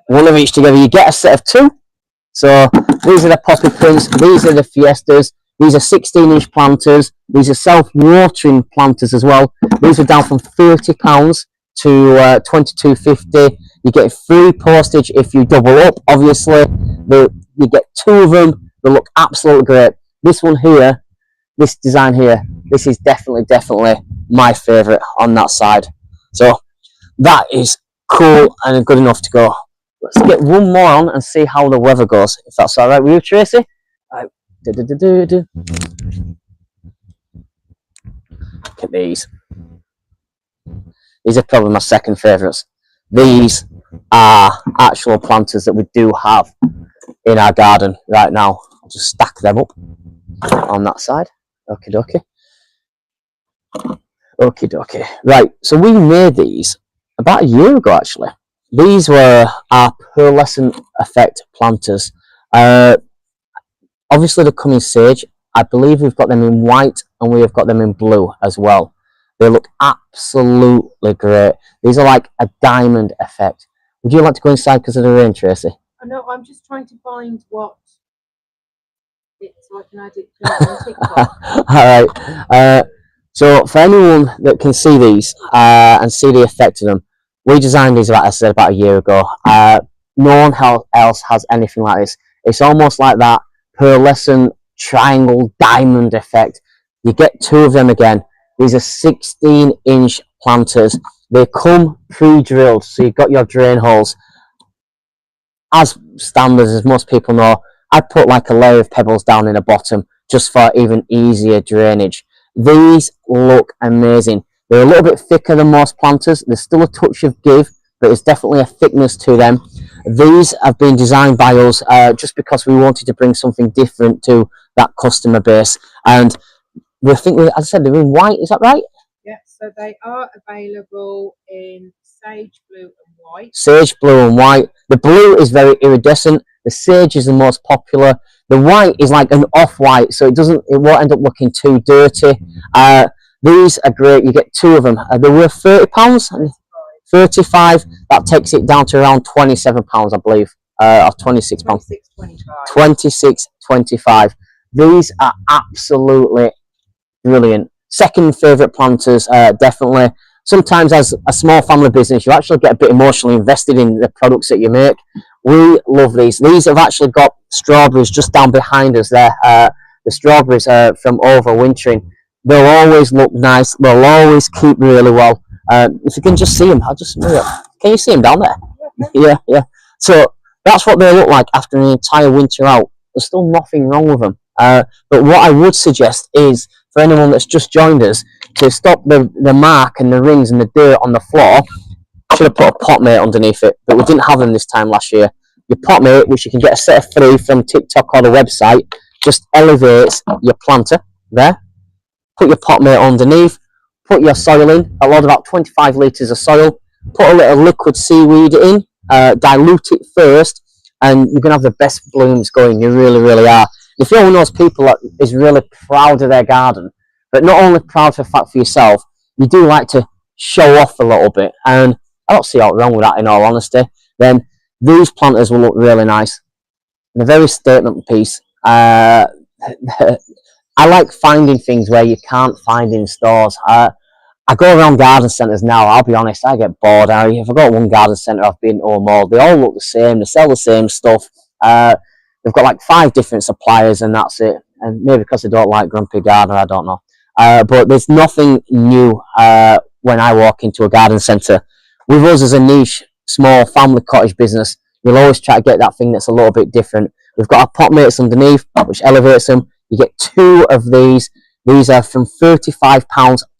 One of each together. You get a set of 2. So these are the Poppy Prints. These are the Fiestas. These are 16-inch planters. These are self-watering planters as well. These are down from £30 to £22.50. You get free postage if you double up. Obviously, you get 2 of them. They look absolutely great. This one here, this design here, this is definitely my favourite on that side. So that is cool and good enough to go. Let's get one more on and see how the weather goes, if that's all right with you, Tracy. Right. Look at these. These are probably my second favourites. These are actual planters that we do have in our garden right now. I'll just stack them up on that side. Okie dokie. Okie dokie. Right, so we made these about a year ago actually. These were our pearlescent effect planters. Obviously they come in sage. I believe we've got them in white and we have got them in blue as well. They look absolutely great. These are like a diamond effect. Would you like to go inside because of the rain, Tracy?
I know, I'm just trying to find what it's so I can add it to on TikTok.
Alright. So for anyone that can see these and see the effect of them, we designed these, like I said, about a year ago. No one else has anything like this. It's almost like that pearlescent triangle diamond effect. You get two of them again. These are 16-inch planters. They come pre-drilled, so you've got your drain holes. As standard, as most people know, I put like a layer of pebbles down in the bottom just for even easier drainage. These look amazing. They're a little bit thicker than most planters. There's still a touch of give, but there's definitely a thickness to them. These have been designed by us just because we wanted to bring something different to that customer base. And we think, as I said, they're in white, is that right?
Yeah, so they are available in sage blue and white.
Sage blue and white. The blue is very iridescent. The sage is the most popular. The white is like an off-white, so it won't end up looking too dirty. These are great. You get two of them. They were £30 and 35. That takes it down to around £27, I believe, or £26. 26.25. These are absolutely brilliant. Second favourite planters, definitely. Sometimes as a small family business, you actually get a bit emotionally invested in the products that you make. We love these. These have actually got strawberries just down behind us there. The strawberries are from overwintering. They'll always look nice. They'll always keep really well. If you can just see them, I'll just move it. Can you see them down there? Yeah. So that's what they look like after an entire winter out. There's still nothing wrong with them. But what I would suggest is for anyone that's just joined us to stop the mark and the rings and the dirt on the floor. Should have put a pot mate underneath it, but we didn't have them this time last year. Your pot mate, which you can get a set of 3 from TikTok or the website, just elevates your planter there. Put your pot mate underneath, put your soil in, a lot about 25 litres of soil, put a little liquid seaweed in, dilute it first, and you're going to have the best blooms going. You really, really are. If you're one of those people that is really proud of their garden, but not only proud for the fact for yourself, you do like to show off a little bit, and I don't see anything wrong with that in all honesty, then these planters will look really nice. They're very statement piece. I like finding things where you can't find in stores. I go around garden centres now, I'll be honest, I get bored. If I go to one garden centre I've been to them all, they all look the same, they sell the same stuff. They've got like 5 different suppliers and that's it. And maybe because they don't like Grumpy Gardener, I don't know. But there's nothing new when I walk into a garden centre. With us as a niche, small family cottage business, you'll always try to get that thing that's a little bit different. We've got our pot mates underneath, which elevates them. You get 2 of these. These are from £35,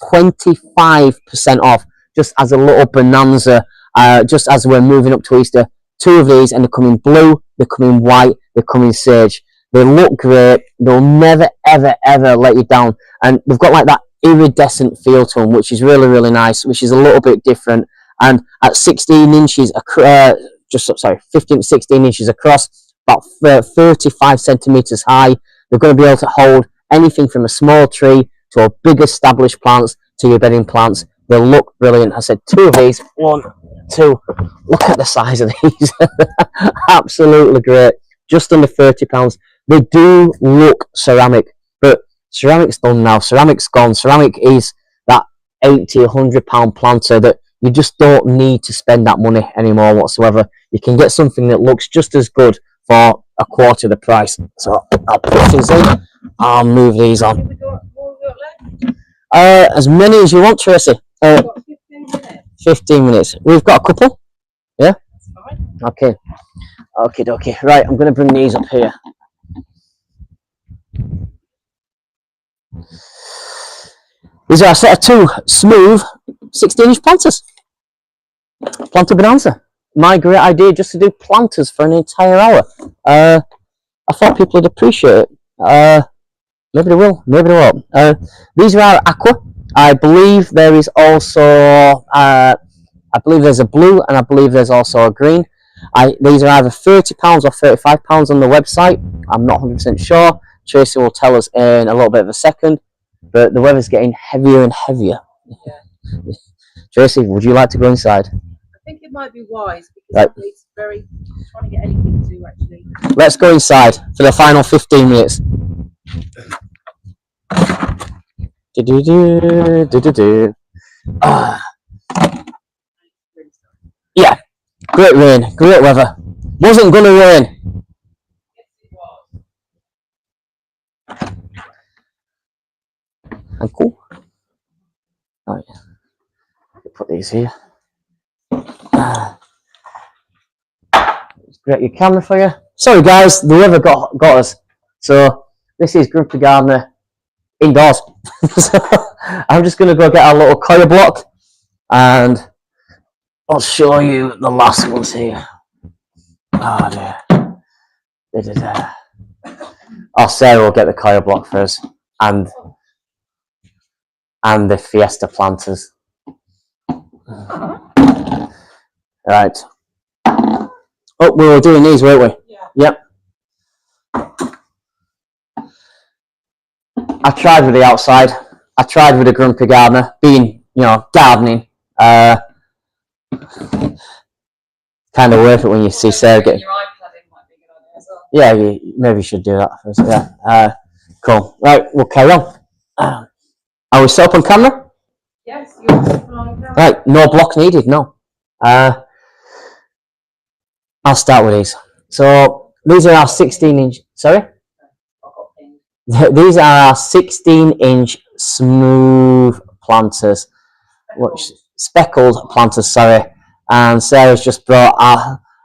25% off, just as a little bonanza, just as we're moving up to Easter. 2 of these, and they come in blue, they come in white, they come in sage. They look great. They'll never, ever, ever let you down. And they've got like that iridescent feel to them, which is really, really nice, which is a little bit different. And at 16 inches, 15 to 16 inches across, about 35 centimetres high, they're going to be able to hold anything from a small tree to a big established plants to your bedding plants. They look brilliant. I said 2 of these, 1, 2. Look at the size of these. Absolutely great. Just under £30. They do look ceramic, but ceramic's done now. Ceramic's gone. Ceramic is that £80, £100 planter that you just don't need to spend that money anymore whatsoever. You can get something that looks just as good for a quarter of the price. So I'll put these in. I'll move these on. As many as you want, Tracy. 15 minutes. We've got a couple. Yeah? Okay. Okie dokie. Right, I'm going to bring these up here. These are a set of 2 smooth 16-inch planters. Planter bonanza. My great idea just to do planters for an entire hour. I thought people would appreciate it. Maybe they will, maybe they won't. These are our aqua. I believe there is also, I believe there's a blue and I believe there's also a green. These are either £30 or £35 on the website. I'm not 100% sure. Tracy will tell us in a little bit of a second. But the weather's getting heavier and heavier.
Yeah.
Tracy, would you like to go inside?
I think it might be wise because
Right.
it's very trying to get anything to actually.
Let's go inside for the final 15 minutes. Yeah, great rain, great weather. Wasn't gonna rain. And cool. Right, put these here. Great, your camera for you. Sorry guys, the weather got us. So this is Grumpy Gardener indoors. So I'm just gonna go get our little coir block and I'll show you the last ones here. Oh dear. Oh, Sarah will get the coir block first and the Fiesta planters. Right. Oh, we were doing these, weren't we?
Yeah.
Yep. I tried with the outside. I tried with the Grumpy Gardener, being, gardening. Kind of worth it when you see Sarah get.
Your iPad in might be a good idea as well.
Yeah, you maybe should do that first. Yeah. Cool. Right, we'll carry on. Are we still up on camera?
Yes, you're on camera.
Right, no block needed. No. I'll start with these. So these are our 16-inch. Sorry. These are our 16-inch smooth planters, which speckled planters. Sorry, and Sarah's just brought.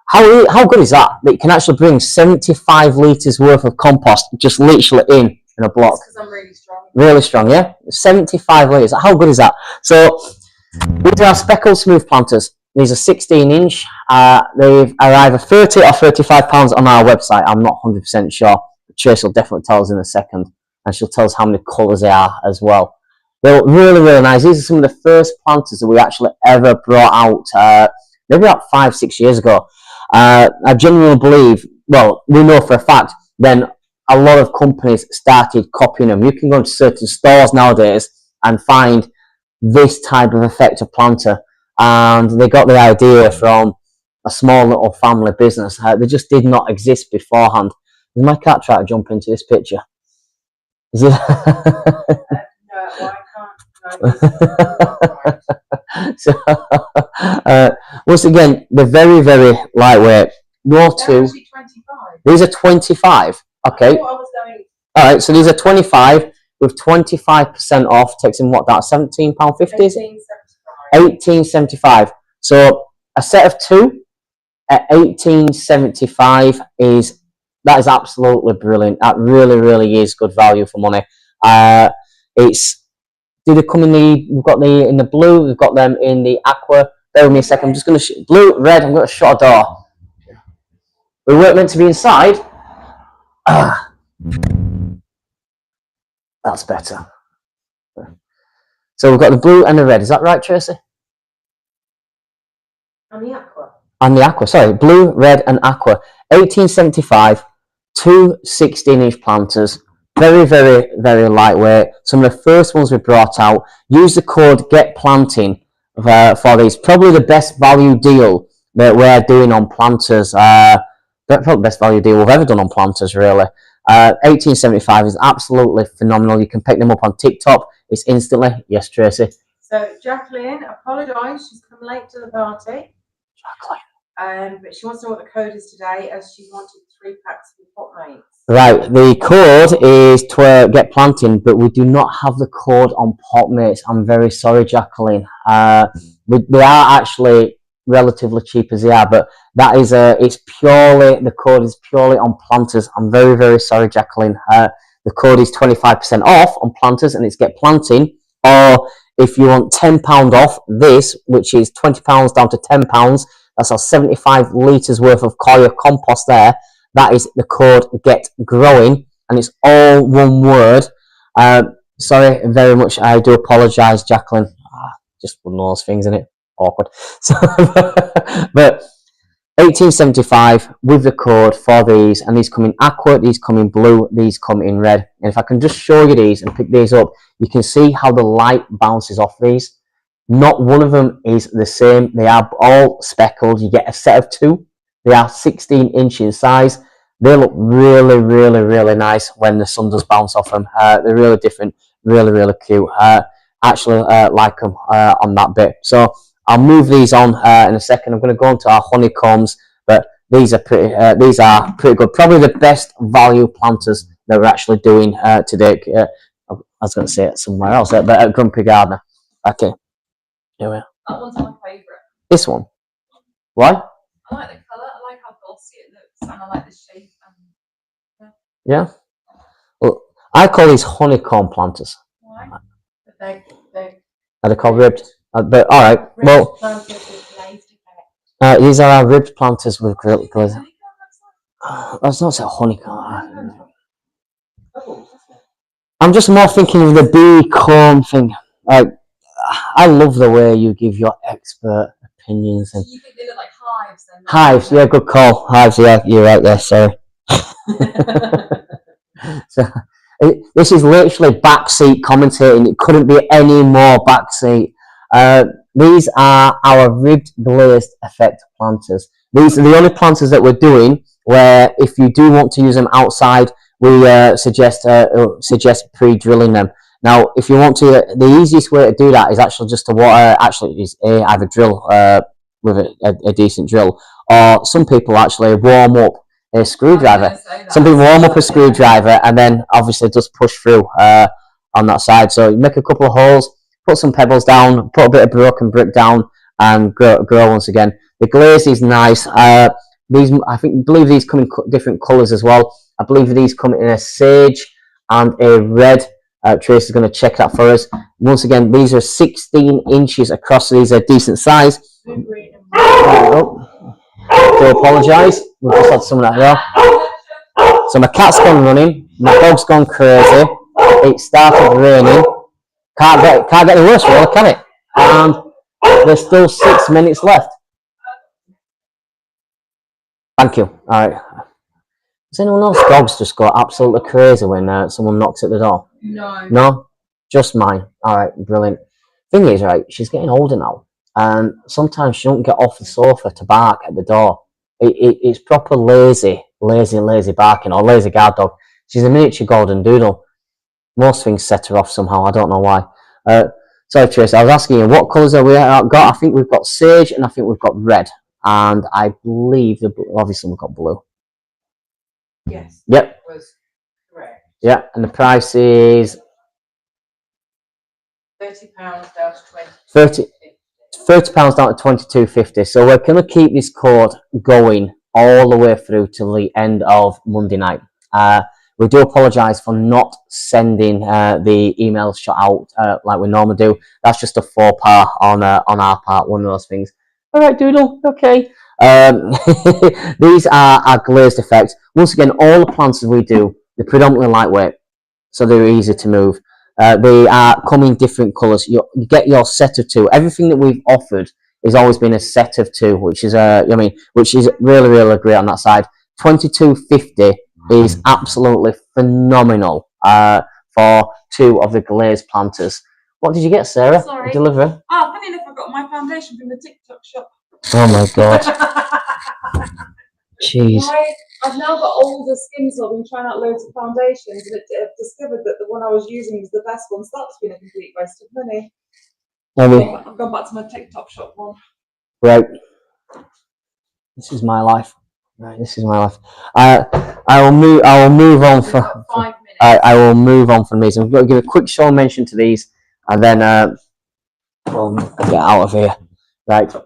How good is that? That you can actually bring 75 litres worth of compost just literally in a block.
Because I'm really strong.
Really strong, yeah. 75 litres. How good is that? So these are our speckled smooth planters. These are 16-inch. They are either £30 or £35 on our website. I'm not 100% sure. Trace will definitely tell us in a second, and she'll tell us how many colours they are as well. They're really, really nice. These are some of the first planters that we actually ever brought out, maybe about 5-6 years ago. I genuinely believe, well, we know for a fact, then a lot of companies started copying them. You can go into certain stores nowadays and find this type of effective planter, and they got the idea from a small little family business. They just did not exist beforehand. Is my cat trying to jump into this picture? Is it?
No, I can't.
So, once again, they're very, very lightweight. No two.
Actually 25.
These are 25. Okay.
I thought I was going.
All right. So these are 25 with 25% off. Takes in what, that £17.50? 18.75. So a set of two at 18.75 is absolutely brilliant. That really, really is good value for money. Do they come in we've got the in the blue, we've got them in the aqua. Bear with me a second. I'm just going to blue, red. I'm going to shut a door. We weren't meant to be inside. That's better. So we've got the blue and the red. Is that right, Tracy?
And the aqua.
And the aqua. Sorry, blue, red, and aqua. 18.75. Two 16-inch planters. Very, very, very lightweight. Some of the first ones we brought out. Use the code GETPLANTING for these. Probably the best value deal that we're doing on planters. Probably the best value deal we've ever done on planters, really. 18.75 is absolutely phenomenal. You can pick them up on TikTok. It's instantly. Yes, Tracy.
So Jacqueline apologised. She's come late to the party.
Jacqueline.
But she wants to know what the code is today, as she wanted 3 packs of pot mates.
Right, the code is to get planting, but we do not have the code on pot mates. I'm very sorry, Jacqueline. They are actually relatively cheap as they are, but that is the code is purely on planters. I'm very, very sorry, Jacqueline. The code is 25% off on planters, and it's get planting. Or if you want £10 off this, which is £20 down to £10. That's our 75 litres worth of coir compost there. That is the code Get Growing, and it's all one word. sorry very much. I do apologise, Jacqueline. Just one of those things, isn't it? Awkward. So, but 1875 with the code for these, and these come in aqua, these come in blue, these come in red. And if I can just show you these and pick these up, you can see how the light bounces off these. Not one of them is the same. They are all speckled. You get a set of 2. They are 16 inch in size. They look really, really, really nice when the sun does bounce off them. They're really different, really, really cute. Actually like them on that bit. So I'll move these on in a second. I'm going to go into our honeycombs, but these are pretty good. Probably the best value planters that we're actually doing today. I was going to say it somewhere else, but at Grumpy Gardener. Okay, here we are.
That one's my favourite.
This one. Why?
I like the colour. I like how glossy it looks, and I like the shape.
Yeah. Well, I call these honeycomb planters.
Why?
Are they called ribbed? But all right. Well, these are our ribbed planters with glaze. That's not a honeycomb. I'm just more thinking of the bee comb thing. I love the way you give your expert opinions and
You think they look like hives? Then
hives. Yeah, good call. Hives. Yeah, you're right there. Sorry. So, this is literally backseat commentating. It couldn't be any more backseat. These are our ribbed glazed effect planters. These are the only planters that we're doing where if you do want to use them outside, we suggest pre-drilling them. Now, if you want to, the easiest way to do that is actually just to water. Actually, is either drill with a decent drill, or some people actually warm up a screwdriver. Some people warm up a screwdriver and then obviously just push through on that side. So you make a couple of holes, put some pebbles down, put a bit of broken brick down, and grow once again. The glaze is nice. These, believe these come in different colours as well. I believe these come in a sage and a red. Trace is going to check that for us. Once again, these are 16 inches across. So these are decent size. Do apologise. We've just had some of that here. So my cat's gone running. My dog's gone crazy. It started raining. Can't get any worse, really, can it? And there's still 6 minutes left. Thank you. All right. Does anyone else dogs just go absolutely crazy when someone knocks at the door?
No.
No? Just mine. All right, brilliant. Thing is, right, she's getting older now, and sometimes she don't get off the sofa to bark at the door. It's proper lazy barking, or lazy guard dog. She's a miniature golden doodle. Most things set her off somehow. I don't know why. Sorry, Tracy. I was asking you what colours have we got. I think we've got sage, and I think we've got red, and I believe obviously we've got blue.
Yes.
Yep.
Was correct.
Yeah, and the price is
£30 down to 20.
£30 down to £22.50. So we're going to keep this code going all the way through till the end of Monday night. We do apologise for not sending the emails shot out like we normally do. That's just a faux pas on our part, one of those things. All right, Doodle, okay. These are our glazed effects. Once again, all the planters we do, they're predominantly lightweight, so they're easy to move. They are come in different colours. You get your set of 2. Everything that we've offered has always been a set of 2, which is which is really, really great on that side. $22.50 is absolutely phenomenal for 2 of the glazed planters. What did you get, Sarah?
Sorry.
Delivery?
Oh, funny enough, I got my foundation from the TikTok shop.
Oh my god. Jeez.
I've now got older skin, so I've been trying out loads of foundations, and I've discovered that the one I was using was the best one, so that's been a complete waste of money. I've gone back to my TikTok shop one.
Right. This is my life. Right, this is my life. I will move on for
5 minutes.
I will move on from these. I'm going to give a quick show mention to these, and then we'll get out of here. Right. Sorry?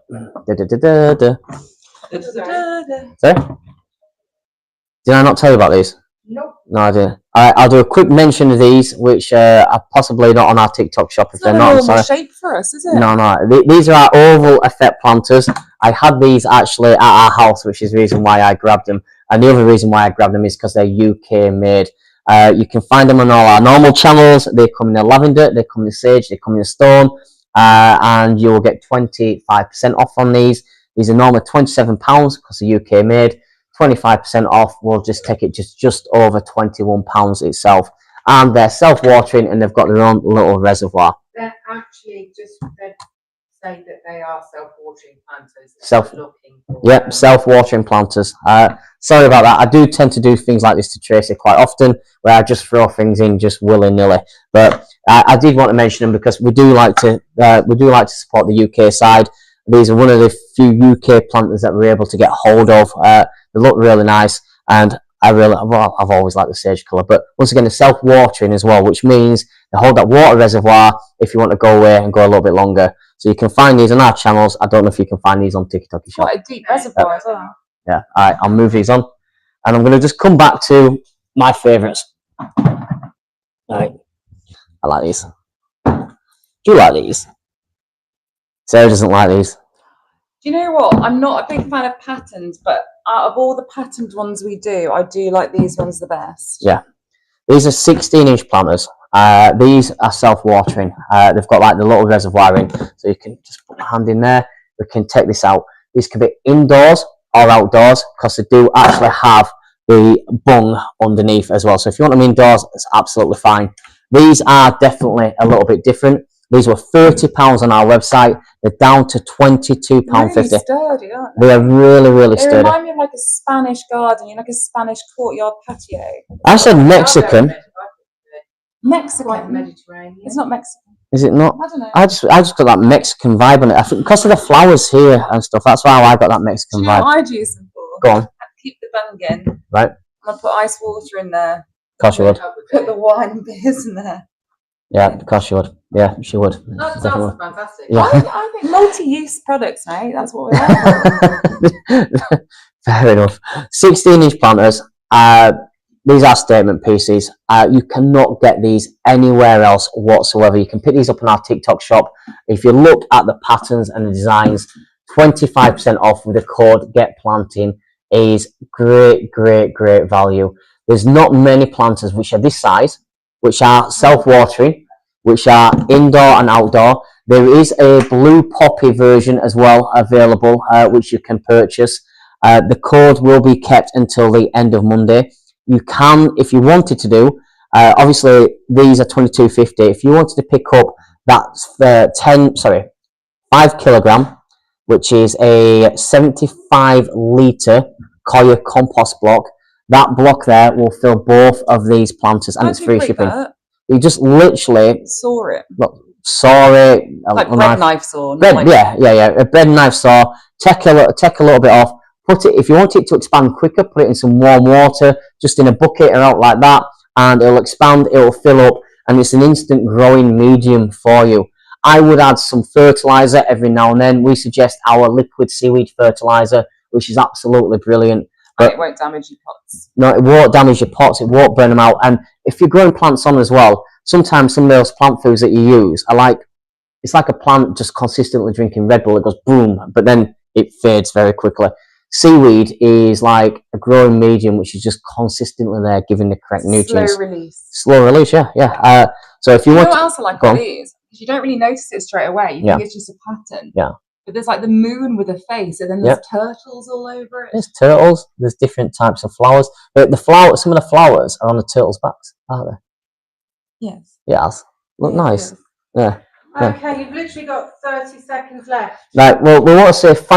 Did I not tell you about these?
Nope.
No, I didn't. I'll do a quick mention of these, which are possibly not on our TikTok shop. If they're not, I'm sorry.
Shape for us, is it?
No. These are our oval effect planters. I had these actually at our house, which is the reason why I grabbed them. And the other reason why I grabbed them is because they're UK made. You can find them on all our normal channels. They come in the lavender, they come in the sage, they come in the stone, and you will get 25% off on these. These are normally £27 because they're UK made. 25% off will just take it just over £21 itself. And they're self-watering and they've got their own little reservoir.
They're actually they say that they are self-watering planters.
Self-watering planters. Sorry about that. I do tend to do things like this to Tracy quite often, where I just throw things in just willy-nilly. But I did want to mention them because we do like to support the UK side. These are one of the few UK planters that we're able to get hold of. They look really nice, and I've always liked the sage colour. But once again, they're self-watering as well, which means they hold that water reservoir if you want to go away and go a little bit longer. So you can find these on our channels. I don't know if you can find these on TikTok Shop.
Quite a deep reservoir as well.
Yeah, alright, I'll move these on. And I'm going to just come back to my favourites. Alright, I like these. Do you like these? Sarah doesn't like these.
Do you know what? I'm not a big fan of patterns, but out of all the patterned ones we do, I do like these ones the best.
Yeah. These are 16-inch planters. These are self-watering. They've got like the little reservoir in, so you can just put your hand in there. We can take this out. These can be indoors or outdoors because they do actually have the bung underneath as well. So if you want them indoors, it's absolutely fine. These are definitely a little bit different. These were £30 on our website. They're down to £22.50.
Really sturdy, aren't
They are really, really
they? They
sturdy.
remind me of like a Spanish garden, like a Spanish courtyard patio.
I said Mexican.
Mexican.
Mediterranean.
It's not Mexican.
Is it not?
I don't know.
I just got that Mexican vibe on it. I think because of the flowers here and stuff. That's why I got that Mexican
Do you know
vibe.
what I'd use them for?
Go on.
I'd keep the bung in.
Right.
I'd put ice water in there.
Of course you would.
Put the wine and beers in there.
Yeah, of course you would. Yeah, she would.
That
Definitely.
sounds fantastic.
Yeah.
I think multi-use products, mate. That's what we're like.
Fair enough. 16-inch planters. These are statement pieces. You cannot get these anywhere else whatsoever. You can pick these up on our TikTok shop. If you look at the patterns and the designs, 25% off with the code GetPlanting is great, great, great value. There's not many planters which are this size, which are self-watering, which are indoor and outdoor. There is a blue poppy version as well available, which you can purchase. The code will be kept until the end of Monday. You can, if you wanted to do, obviously these are £22.50. If you wanted to pick up that 5 kilogram, which is a 75 litre Koya compost block, that block there will fill both of these planters, and it's free shipping. You just literally
saw it.
Saw it.
Like bread knife saw.
Yeah. A bread knife saw. Take a little bit off. Put it, if you want it to expand quicker, put it in some warm water, just in a bucket or out like that, and it'll expand, it'll fill up, and it's an instant growing medium for you. I would add some fertilizer every now and then. We suggest our liquid seaweed fertilizer, which is absolutely brilliant.
But it won't damage your pots.
No, it won't damage your pots, it won't burn them out. And if you're growing plants on as well, sometimes some of those plant foods that you use are like, it's like a plant just consistently drinking Red Bull. It goes boom, but then it fades very quickly. Seaweed is like a growing medium which is just consistently there giving the correct nutrients. Slow release, yeah. So if you want,
what else I like about these? Because you don't really notice it straight away. You think it's just a pattern.
Yeah.
But there's like the moon with a face, and then there's turtles all over it.
There's turtles. There's different types of flowers. But some of the flowers are on the turtles' backs, aren't they?
Yes.
Yes. Look nice. Yeah.
Okay, you've literally got 30 seconds left.
Right. Well, we want to say thank